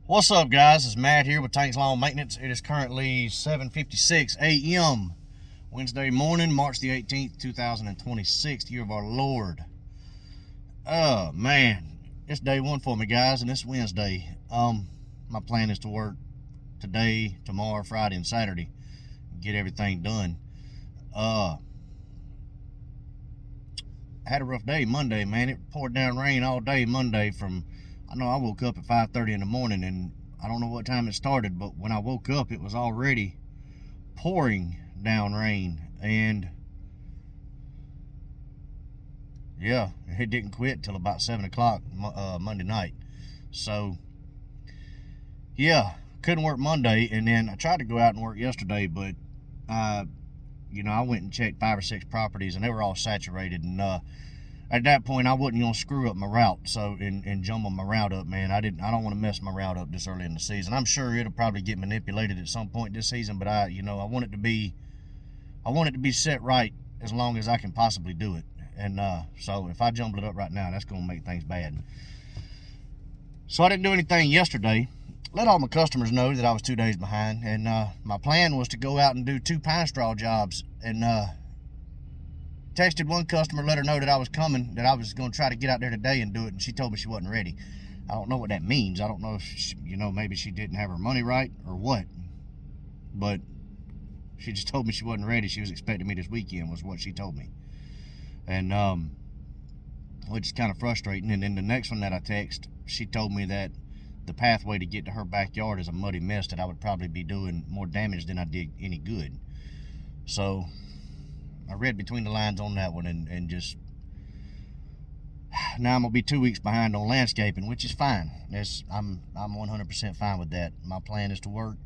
What's up, guys? It's Matt here with Tanks Lawn Maintenance. It is currently 7:56 a.m. Wednesday morning, March the 18th, 2026, year of our Lord. Oh man, it's day one for me, guys, and it's Wednesday. My plan is to work today, tomorrow, Friday, and Saturday, get everything done. I had a rough day Monday, man. It poured down rain all day Monday. I woke up at 5:30 in the morning, and I don't know what time it started, but when I woke up, it was already pouring down rain. And yeah, it didn't quit till about 7 o'clock Monday night. So yeah, couldn't work Monday. And then I tried to go out and work yesterday, but I went and checked 5 or 6 properties, and they were all saturated. And at that point, I wasn't gonna screw up my route, and jumble my route up, man. I don't want to mess my route up this early in the season. I'm sure it'll probably get manipulated at some point this season, but I want it to be set right as long as I can possibly do it. And so if I jumble it up right now, that's gonna make things bad. So I didn't do anything yesterday. Let all my customers know that I was 2 days behind, and my plan was to go out and do 2 pine straw jobs. And texted one customer, let her know that I was coming, that I was going to try to get out there today and do it, and she told me she wasn't ready. I don't know what that means. I don't know if she, maybe she didn't have her money right or what, but she just told me she wasn't ready. She was expecting me this weekend, was what she told me. And which is kind of frustrating. And then the next one that I text, she told me that the pathway to get to her backyard is a muddy mess, that I would probably be doing more damage than I did any good. So I read between the lines on that one, and just now I'm gonna be 2 weeks behind on landscaping, which is fine. I'm 100% fine with that. My plan is to work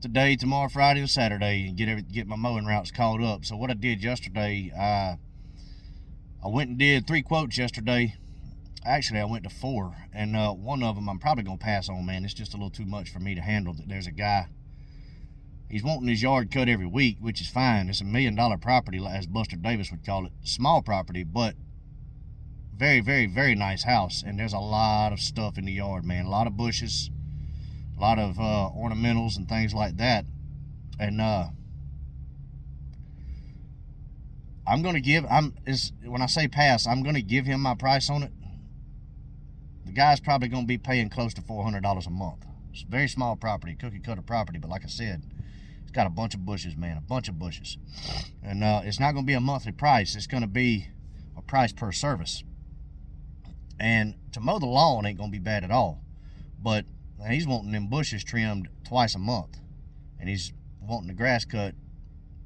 today, tomorrow, Friday, and Saturday, and get my mowing routes caught up. So what I did yesterday, I went and did 3 quotes yesterday. Actually, I went to 4, and one of them I'm probably gonna pass on, man. It's just a little too much for me to handle. There's a guy. He's wanting his yard cut every week, which is fine. It's $1 million property, as Buster Davis would call it. Small property, but very, very, very nice house. And there's a lot of stuff in the yard, man. A lot of bushes, a lot of ornamentals and things like that. And when I say pass, I'm gonna give him my price on it. The guy's probably gonna be paying close to $400 a month. It's a very small property, cookie cutter property, but like I said, it's got a bunch of bushes, man, a bunch of bushes. And it's not going to be a monthly price. It's going to be a price per service. And to mow the lawn ain't going to be bad at all. But he's wanting them bushes trimmed twice a month. And he's wanting the grass cut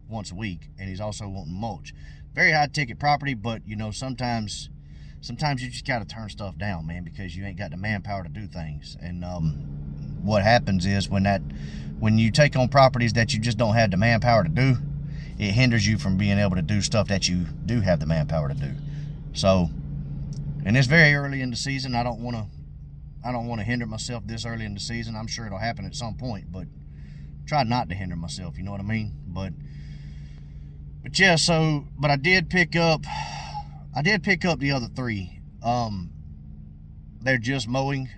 once a week. And he's also wanting mulch. Very high ticket property, but sometimes you just got to turn stuff down, man, because you ain't got the manpower to do things. And what happens is when you take on properties that you just don't have the manpower to do, it hinders you from being able to do stuff that you do have the manpower to do. So, and it's very early in the season. I don't want to hinder myself this early in the season. I'm sure it'll happen at some point, but try not to hinder myself, you know what I mean? But yeah, but I did pick up the other 3. They're just mowing.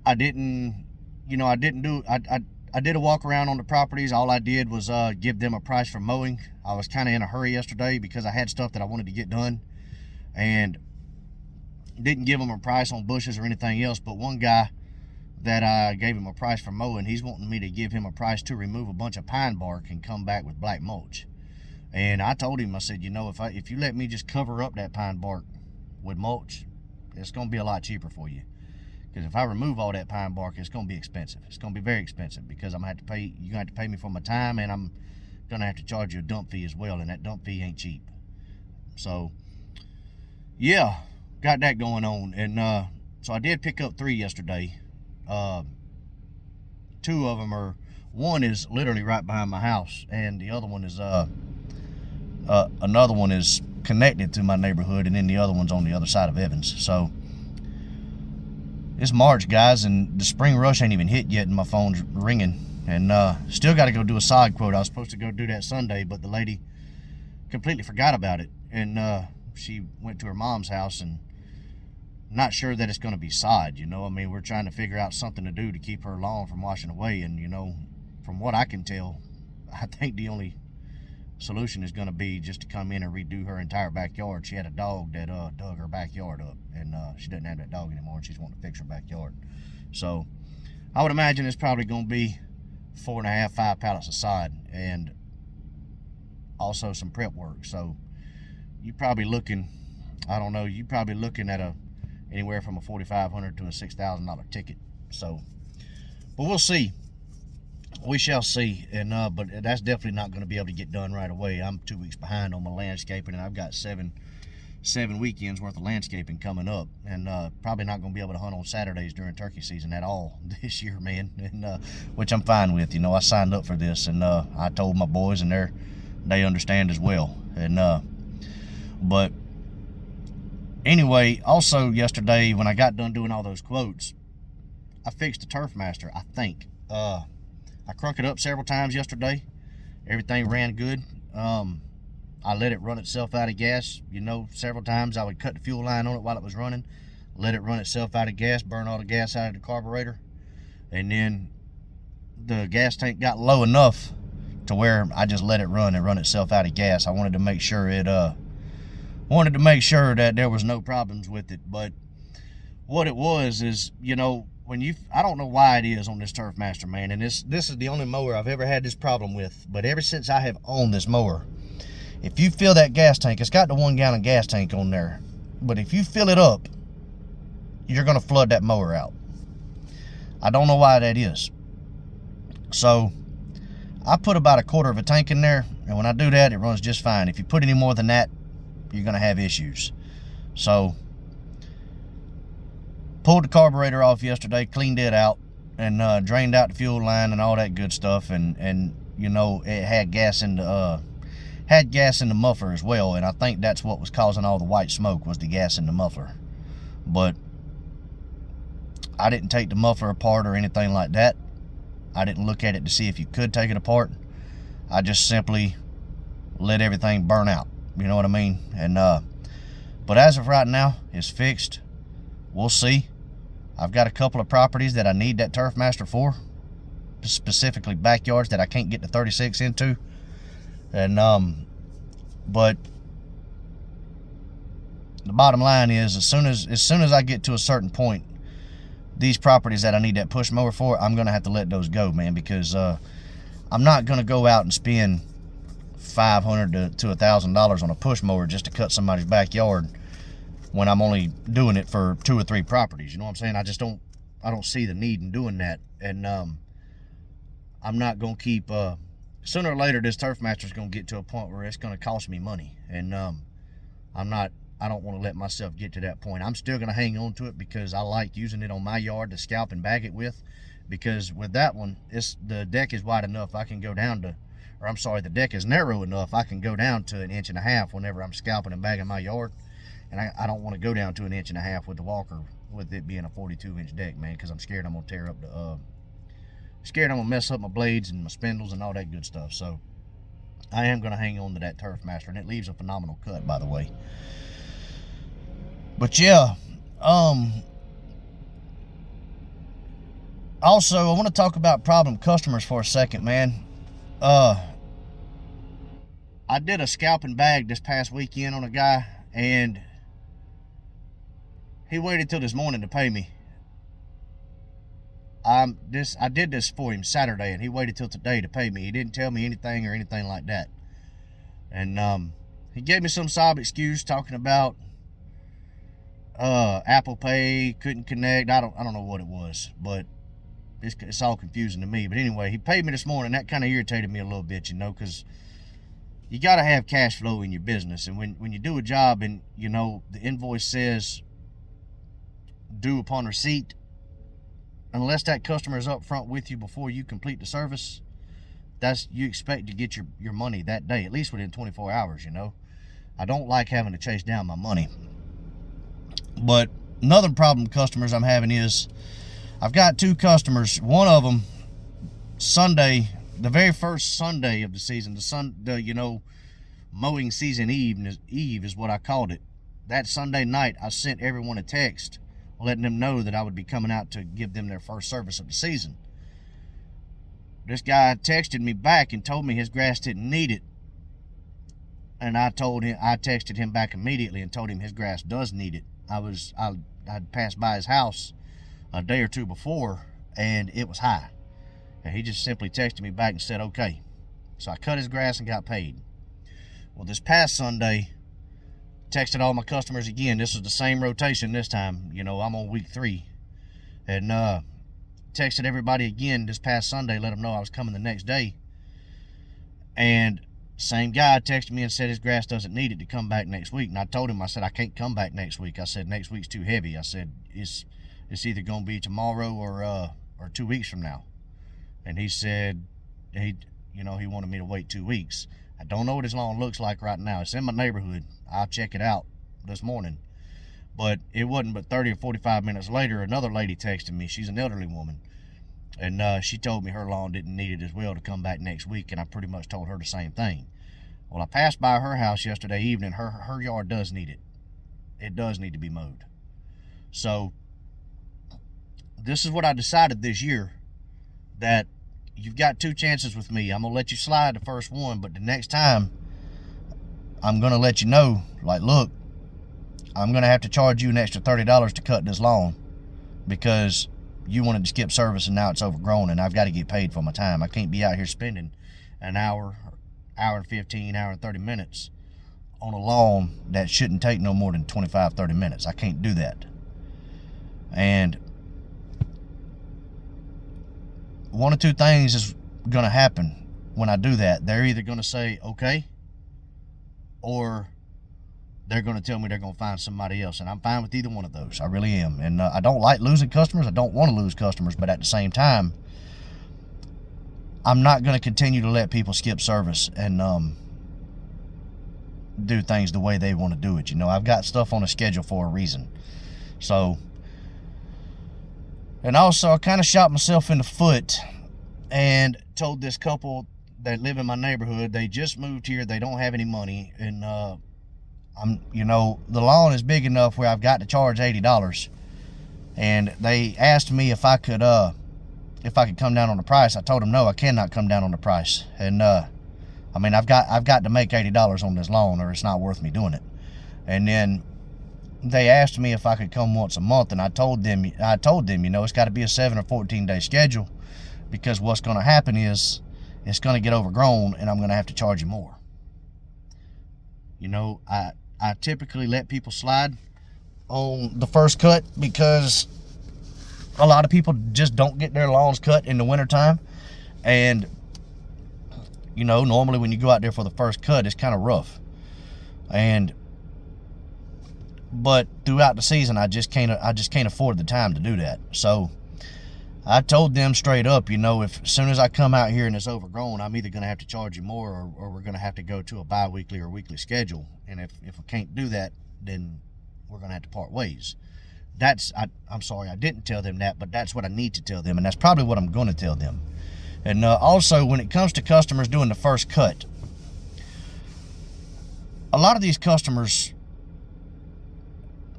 I did a walk around on the properties. All I did was give them a price for mowing. I was kind of in a hurry yesterday because I had stuff that I wanted to get done, and didn't give them a price on bushes or anything else. But one guy that I gave him a price for mowing, he's wanting me to give him a price to remove a bunch of pine bark and come back with black mulch. And I told him, I said, if you let me just cover up that pine bark with mulch, it's going to be a lot cheaper for you. Because if I remove all that pine bark, it's going to be expensive. It's going to be very expensive, because you're going to have to pay me for my time, and I'm going to have to charge you a dump fee as well, and that dump fee ain't cheap. So, yeah, got that going on. And so I did pick up 3 yesterday. 2 of them one is literally right behind my house, and the other one is, another one is connected to my neighborhood, and then the other one's on the other side of Evans. So, it's March, guys, and the spring rush ain't even hit yet, and my phone's ringing. And still got to go do a side quote. I was supposed to go do that Sunday, but the lady completely forgot about it. And she went to her mom's house, and not sure that it's going to be sod, you know. I mean, we're trying to figure out something to do to keep her lawn from washing away. And, you know, from what I can tell, I think the only solution is going to be just to come in and redo her entire backyard. She had a dog that dug her backyard up, and she doesn't have that dog anymore, and she's wanting to fix her backyard. So I would imagine it's probably going to be 4.5, 5 pallets of sod, and also some prep work. So you're probably looking, I don't know, you're probably looking at anywhere from a $4,500 to a $6,000 ticket. So, but we'll see. We shall see. And but that's definitely not going to be able to get done right away. I'm 2 weeks behind on my landscaping, and I've got seven weekends worth of landscaping coming up, and probably not going to be able to hunt on Saturdays during turkey season at all this year, man. And which I'm fine with. You know, I signed up for this, and I told my boys, and they understand as well. And but anyway, also yesterday when I got done doing all those quotes, I fixed the Turfmaster, I think. I crunk it up several times yesterday. Everything ran good. I let it run itself out of gas. You know, several times I would cut the fuel line on it while it was running, let it run itself out of gas, burn all the gas out of the carburetor, and then the gas tank got low enough to where I just let it run and run itself out of gas. I wanted to make sure that there was no problems with it. But what it was is, you know, I don't know why it is on this Turfmaster, man, and this is the only mower I've ever had this problem with, but ever since I have owned this mower, if you fill that gas tank, it's got the 1 gallon gas tank on there, but if you fill it up, you're going to flood that mower out. I don't know why that is. So I put about 1/4 of a tank in there, and when I do that, it runs just fine. If you put any more than that, you're going to have issues. So pulled the carburetor off yesterday, cleaned it out, and drained out the fuel line and all that good stuff. And you know, it had gas in the muffler as well. And I think that's what was causing all the white smoke, was the gas in the muffler. But I didn't take the muffler apart or anything like that. I didn't look at it to see if you could take it apart. I just simply let everything burn out. You know what I mean? And but as of right now, it's fixed. We'll see. I've got a couple of properties that I need that Turfmaster for, specifically backyards that I can't get the 36 into. And but the bottom line is, as soon as I get to a certain point, these properties that I need that push mower for, I'm gonna have to let those go, man, because I'm not gonna go out and spend $500 to $1,000 on a push mower just to cut somebody's backyard when I'm only doing it for 2 or 3 properties. You know what I'm saying? I don't see the need in doing that. And I'm not gonna keep sooner or later this Turfmaster's gonna get to a point where it's gonna cost me money. And I don't want to let myself get to that point. I'm still gonna hang on to it because I like using it on my yard to scalp and bag it with, because with that one, the deck is wide enough I can go down to, or I'm sorry, the deck is narrow enough I can go down to 1.5 inches whenever I'm scalping and bagging my yard. And I don't want to go down to 1.5 inches with the walker, with it being a 42-inch deck, man, because I'm scared I'm gonna tear up scared I'm gonna mess up my blades and my spindles and all that good stuff. So I am gonna hang on to that Turfmaster, and it leaves a phenomenal cut, by the way. But yeah, also I want to talk about problem customers for a second, man. I did a scalp and bag this past weekend on a guy, and he waited till this morning to pay me. I did this for him Saturday, and he waited till today to pay me. He didn't tell me anything or anything like that. And he gave me some sob excuse talking about Apple Pay couldn't connect. I don't know what it was, but it's all confusing to me. But anyway, he paid me this morning. That kind of irritated me a little bit, you know, because you got to have cash flow in your business. And when you do a job and, you know, the invoice says due upon receipt, unless that customer is up front with you before you complete the service, you expect to get your money that day, at least within 24 hours, you know. I don't like having to chase down my money. But another problem customers I'm having is, I've got 2 customers. One of them, Sunday, the very first Sunday of the season, the mowing season eve is what I called it. that Sunday night, I sent everyone a text letting them know that I would be coming out to give them their first service of the season. This guy texted me back and told me his grass didn't need it. And I texted him back immediately and told him his grass does need it. I'd passed by his house a day or two before, and it was high. And he just simply texted me back and said, okay. So I cut his grass and got paid. Well, this past Sunday, texted all my customers again. This was the same rotation this time. I'm on week 3. And texted everybody again this past Sunday, let them know I was coming the next day. And same guy texted me and said his grass doesn't need it to come back next week. And I told him, I said, I can't come back next week. I said, next week's too heavy. I said, it's either going to be tomorrow or 2 weeks from now. And he said he wanted me to wait 2 weeks. I don't know what his lawn looks like right now. It's in my neighborhood. I'll check it out this morning. But it wasn't but 30 or 45 minutes later, another lady texted me. She's an elderly woman. And she told me her lawn didn't need it as well to come back next week, and I pretty much told her the same thing. Well, I passed by her house yesterday evening. Her yard does need it. It does need to be mowed. So this is what I decided this year, that you've got 2 chances with me. I'm going to let you slide the first one, but the next time I'm going to let you know, like, look, I'm going to have to charge you an extra $30 to cut this lawn because you wanted to skip service and now it's overgrown and I've got to get paid for my time. I can't be out here spending an hour and 15, hour and 30 minutes on a lawn that shouldn't take no more than 25, 30 minutes. I can't do that. And one of 2 things is going to happen when I do that. They're either going to say, okay, or they're going to tell me they're going to find somebody else. And I'm fine with either one of those. I really am. And I don't like losing customers. I don't want to lose customers. But at the same time, I'm not going to continue to let people skip service and do things the way they want to do it. I've got stuff on a schedule for a reason. So, and also I kind of shot myself in the foot and told this couple that live in my neighborhood, they just moved here, they don't have any money, and the lawn is big enough where I've got to charge $80. And they asked me if I could come down on the price. I told them no, I cannot come down on the price. And I've got to make $80 on this lawn or it's not worth me doing it. And then they asked me if I could come once a month, and I told them it's got to be a 7 or 14 day schedule, because what's going to happen is it's going to get overgrown and I'm going to have to charge you more. I typically let people slide on the first cut because a lot of people just don't get their lawns cut in the wintertime. And, normally when you go out there for the first cut, it's kind of rough. But throughout the season, I just can't afford the time to do that. So I told them straight up, if as soon as I come out here and it's overgrown, I'm either going to have to charge you more or we're going to have to go to a bi-weekly or weekly schedule. And if we can't do that, then we're going to have to part ways. I'm sorry, I didn't tell them that, but that's what I need to tell them. And that's probably what I'm going to tell them. And also, when it comes to customers doing the first cut, a lot of these customers,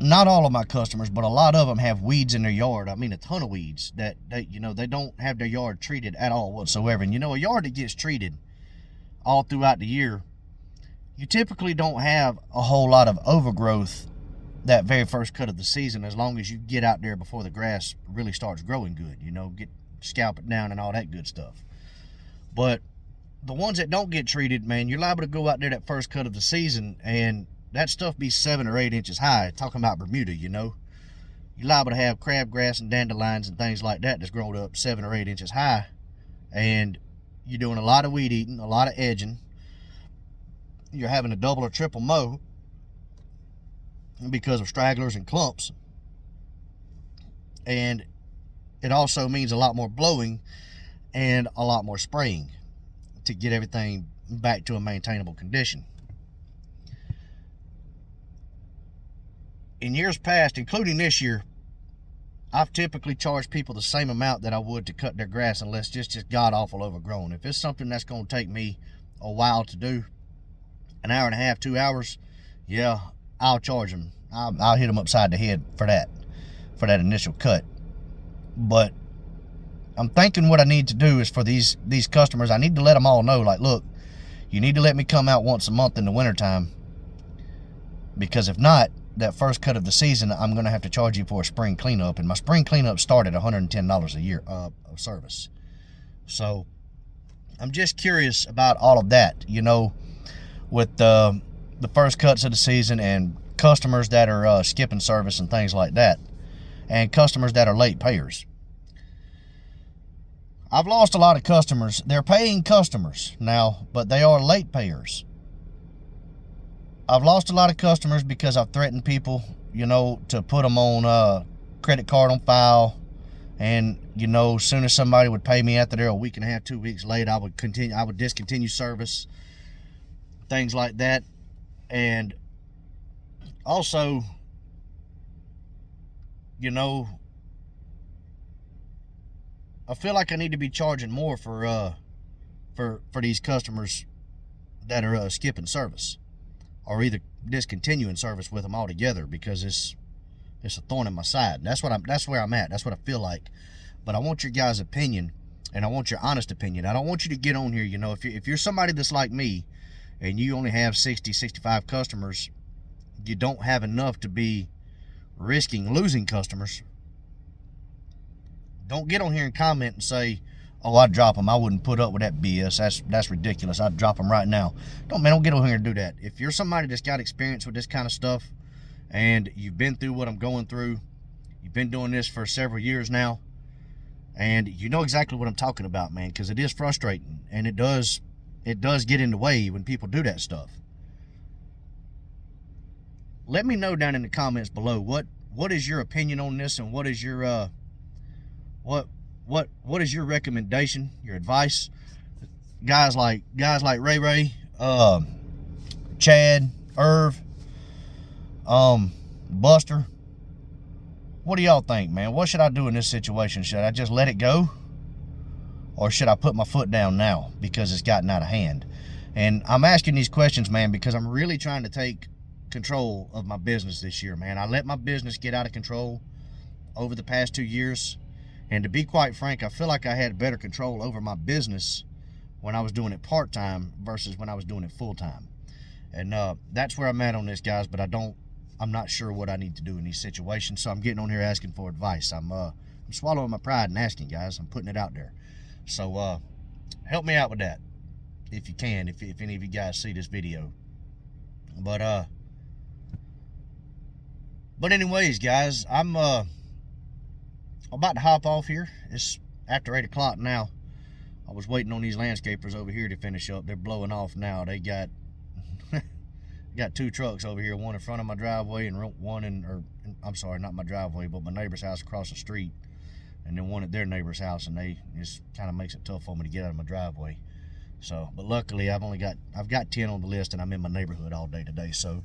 not all of my customers, but a lot of them have weeds in their yard. A ton of weeds that they don't have their yard treated at all whatsoever. And a yard that gets treated all throughout the year, you typically don't have a whole lot of overgrowth that very first cut of the season, as long as you get out there before the grass really starts growing good, scalp it down and all that good stuff. But the ones that don't get treated, man, you're liable to go out there that first cut of the season and that stuff be 7 or 8 inches high. Talking about Bermuda, you're liable to have crabgrass and dandelions and things like that that's grown up 7 or 8 inches high, and you're doing a lot of weed eating, a lot of edging. You're having a double or triple mow because of stragglers and clumps, and it also means a lot more blowing and a lot more spraying to get everything back to a maintainable condition. In years past, including this year, I've typically charged people the same amount that I would to cut their grass unless it's just god-awful overgrown. If it's something that's going to take me a while to do, an hour and a half, 2 hours, yeah, I'll charge them I'll hit them upside the head for that initial cut. But I'm thinking what I need to do is for these customers, I need to let them all know, like, look, you need to let me come out once a month in the wintertime, because if not, that first cut of the season, I'm going to have to charge you for a spring cleanup, and my spring cleanup started $110 a year of service. So I'm just curious about all of that, you know, with the first cuts of the season and customers that are skipping service and things like that, and customers that are late payers. I've lost a lot of customers. They're paying customers now, but they are late payers. I've lost a lot of customers because I've threatened people, you know, to put them on credit card on file. And, you know, as soon as somebody would pay me after they're a week and a half, 2 weeks late, I would discontinue service, things like that. And also, you know, I feel like I need to be charging more for these customers that are skipping service, or either discontinuing service with them altogether, because it's a thorn in my side. That's where I'm at. That's what I feel like. But I want your guys' opinion, and I want your honest opinion. I don't want you to get on here, you know, if you're somebody that's like me and you only have 60, 65 customers, you don't have enough to be risking losing customers. Don't get on here and comment and say, oh, I'd drop them. I wouldn't put up with that BS. That's ridiculous. I'd drop them right now. Don't get on here and do that. If you're somebody that's got experience with this kind of stuff, and you've been through what I'm going through, you've been doing this for several years now, and you know exactly what I'm talking about, man, because it is frustrating, and it does get in the way when people do that stuff. Let me know down in the comments below what is your opinion on this, and what is your what is your recommendation, your advice? Guys like Ray, Chad, Irv, Buster, what do y'all think, man? What should I do in this situation? Should I just let it go, or should I put my foot down now because it's gotten out of hand? And I'm asking these questions, man, because I'm really trying to take control of my business this year, man. I let my business get out of control over the past 2 years, and to be quite frank, I feel like I had better control over my business when I was doing it part-time versus when I was doing it full-time. And that's where I'm at on this, guys, but I'm not sure what I need to do in these situations, so I'm getting on here asking for advice. I'm swallowing my pride and asking, guys. I'm putting it out there. So help me out with that if you can, if any of you guys see this video. But anyways, guys, I'm about to hop off here. It's after 8 o'clock now. I was waiting on these landscapers over here to finish up. They're blowing off now. They got got 2 trucks over here, one in front of my driveway and one I'm sorry, not my driveway, but my neighbor's house across the street, and then one at their neighbor's house, and they just kind of makes it tough for me to get out of my driveway. So, but luckily I've got 10 on the list, and I'm in my neighborhood all day today, so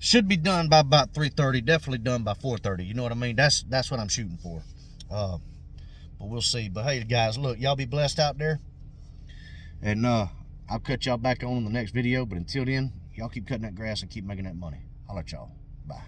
should be done by about 3:30. Definitely done by 4:30. You know what I mean? That's what I'm shooting for. But we'll see. But hey, guys, look, y'all be blessed out there, and I'll cut y'all back on in the next video. But until then, y'all keep cutting that grass and keep making that money. I'll let y'all. Bye.